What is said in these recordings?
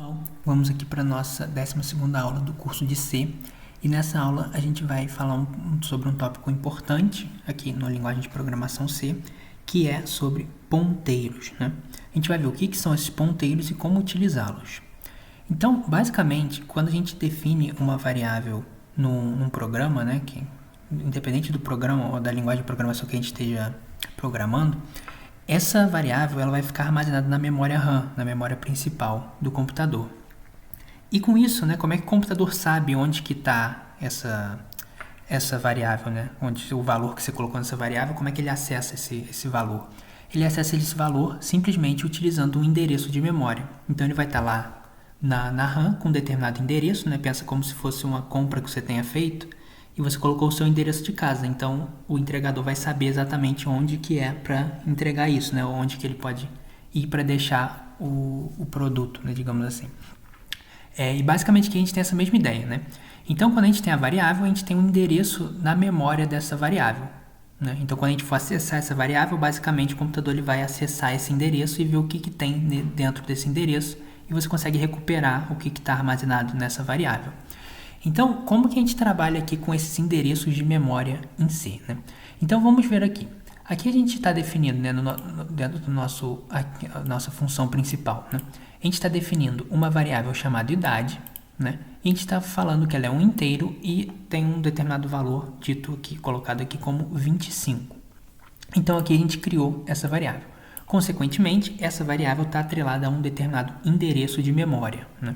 Pessoal, vamos aqui para a nossa 12ª aula do curso de C, e nessa aula a gente vai falar sobre um tópico importante aqui na linguagem de programação C, que é sobre ponteiros, né? A gente vai ver o que são esses ponteiros e como utilizá-los. Então, basicamente, quando a gente define uma variável num programa, né, que independente do programa ou da linguagem de programação que a gente esteja programando, essa variável ela vai ficar armazenada na memória RAM, na memória principal do computador. E com isso, né, como é que o computador sabe onde que está essa variável, né? Onde o valor que você colocou nessa variável, como é que ele acessa esse valor? Ele acessa esse valor simplesmente utilizando um endereço de memória. Então ele vai estar lá na RAM com um determinado endereço, né? Pensa como se fosse uma compra que você tenha feito e você colocou o seu endereço de casa. Então o entregador vai saber exatamente onde que é para entregar isso, né? Onde que ele pode ir para deixar o produto, né? Digamos assim. E basicamente aqui a gente tem essa mesma ideia, né? Então quando a gente tem a variável, a gente tem um endereço na memória dessa variável, né? Então quando a gente for acessar essa variável, basicamente o computador ele vai acessar esse endereço e ver o que tem dentro desse endereço e você consegue recuperar o que está armazenado nessa variável. Então, como que a gente trabalha aqui com esses endereços de memória em C, né? Então, vamos ver aqui. Aqui a gente está definindo, né, dentro do nossa função principal, né? A gente está definindo uma variável chamada idade, né? E a gente está falando que ela é um inteiro e tem um determinado valor dito aqui, colocado aqui como 25. Então, aqui a gente criou essa variável. Consequentemente, essa variável está atrelada a um determinado endereço de memória, né?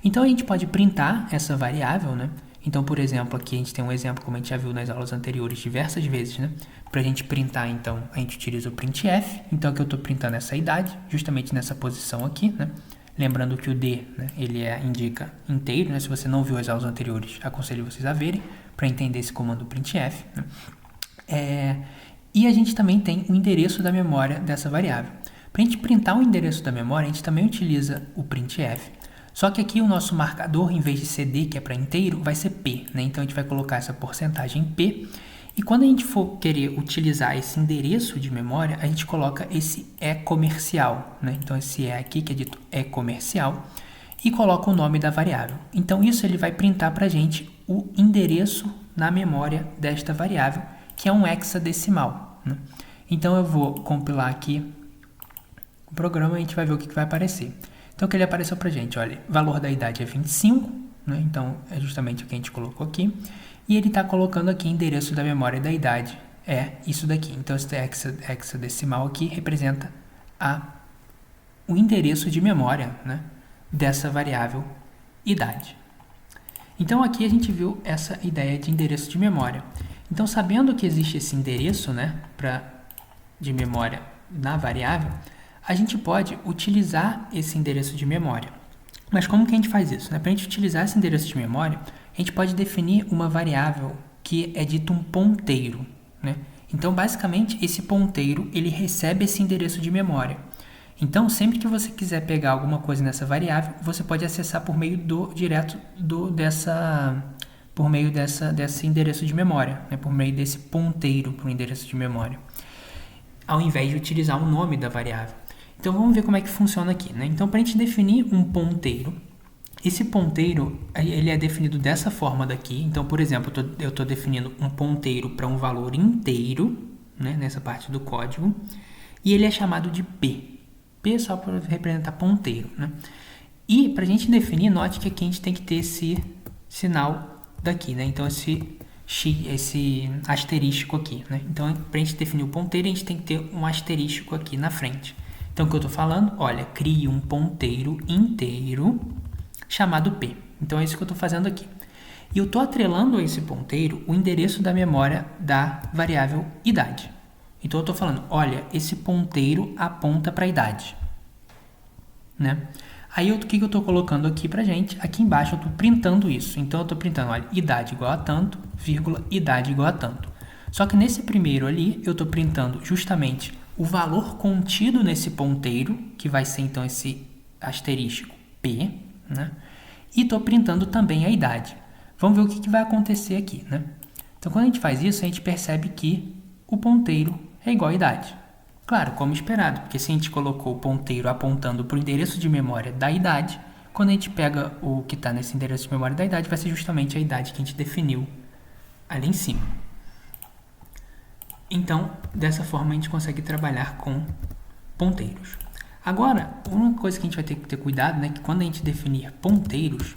Então, a gente pode printar essa variável, né? Então, por exemplo, aqui a gente tem um exemplo, como a gente já viu nas aulas anteriores diversas vezes, né? Para a gente printar, então, a gente utiliza o printf. Então, aqui eu estou printando essa idade, justamente nessa posição aqui, né? Lembrando que o D, né, ele indica inteiro, né? Se você não viu as aulas anteriores, aconselho vocês a verem, para entender esse comando printf, né? E a gente também tem o endereço da memória dessa variável. Para a gente printar o endereço da memória, a gente também utiliza o printf. Só que aqui o nosso marcador, em vez de ser D, que é para inteiro, vai ser P, né? Então a gente vai colocar essa porcentagem P. E quando a gente for querer utilizar esse endereço de memória, a gente coloca esse E comercial, né? Então esse E aqui, que é dito E comercial, e coloca o nome da variável. Então isso ele vai printar para a gente o endereço na memória desta variável, que é um hexadecimal, né? Então eu vou compilar aqui o programa e a gente vai ver o que vai aparecer. Então, o que ele apareceu para a gente? Olha, valor da idade é 25, né? Então, é justamente o que a gente colocou aqui. E ele está colocando aqui endereço da memória da idade. É isso daqui. Então, esse hexadecimal aqui representa o endereço de memória, né, dessa variável idade. Então, aqui a gente viu essa ideia de endereço de memória. Então, sabendo que existe esse endereço, né, de memória na variável, a gente pode utilizar esse endereço de memória. Mas como que a gente faz isso, né? Para a gente utilizar esse endereço de memória, a gente pode definir uma variável que é dito um ponteiro, né? Então, basicamente, esse ponteiro ele recebe esse endereço de memória. Então, sempre que você quiser pegar alguma coisa nessa variável, você pode acessar por meio desse endereço de memória, né? Por meio desse ponteiro para o endereço de memória, ao invés de utilizar o nome da variável. Então, vamos ver como é que funciona aqui, né? Então, para a gente definir um ponteiro, esse ponteiro ele é definido dessa forma daqui. Então, por exemplo, eu estou definindo um ponteiro para um valor inteiro, né, nessa parte do código, e ele é chamado de P. P só para representar ponteiro, né? E para a gente definir, note que aqui a gente tem que ter esse sinal daqui, né? Então, esse asterístico aqui, né? Então, para a gente definir o ponteiro, a gente tem que ter um asterístico aqui na frente. Então, o que eu estou falando? Olha, crie um ponteiro inteiro chamado P. Então, é isso que eu estou fazendo aqui. E eu estou atrelando a esse ponteiro o endereço da memória da variável idade. Então, eu estou falando, olha, esse ponteiro aponta para a idade, né? Aí, o que eu estou colocando aqui para gente? Aqui embaixo, eu estou printando isso. Então, eu estou printando, olha, idade igual a tanto, vírgula, idade igual a tanto. Só que nesse primeiro ali, eu estou printando justamente o valor contido nesse ponteiro, que vai ser então esse asterístico P, né? E estou printando também a idade. Vamos ver o que vai acontecer aqui, né? Então, quando a gente faz isso, a gente percebe que o ponteiro é igual a idade. Claro, como esperado, porque se a gente colocou o ponteiro apontando para o endereço de memória da idade, Quando a gente pega o que está nesse endereço de memória da idade, vai ser justamente a idade que a gente definiu ali em cima. Então, dessa forma, a gente consegue trabalhar com ponteiros. Agora, uma coisa que a gente vai ter que ter cuidado, né, que quando a gente definir ponteiros,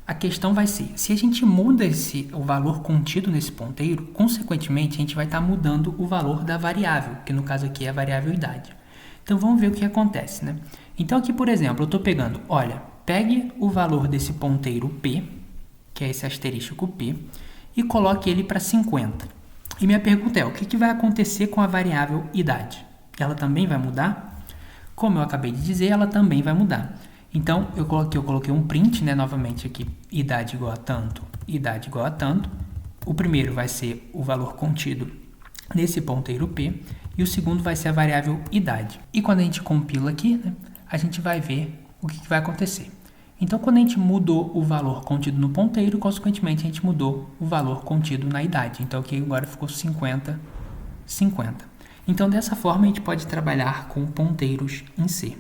a questão vai ser, se a gente muda o valor contido nesse ponteiro, consequentemente, a gente vai estar mudando o valor da variável, que no caso aqui é a variável idade. Então, vamos ver o que acontece, né? Então, aqui, por exemplo, eu estou pegando, olha, pegue o valor desse ponteiro P, que é esse asterístico P, e coloque ele para 50. E minha pergunta é, o que vai acontecer com a variável idade? Ela também vai mudar? Como eu acabei de dizer, ela também vai mudar. Então, eu coloquei um print, né, novamente aqui, idade igual a tanto, idade igual a tanto. O primeiro vai ser o valor contido nesse ponteiro P, e o segundo vai ser a variável idade. E quando a gente compila aqui, né, a gente vai ver o que vai acontecer. Então, quando a gente mudou o valor contido no ponteiro, consequentemente, a gente mudou o valor contido na idade. Então, aqui agora ficou 50, 50. Então, dessa forma, a gente pode trabalhar com ponteiros em C.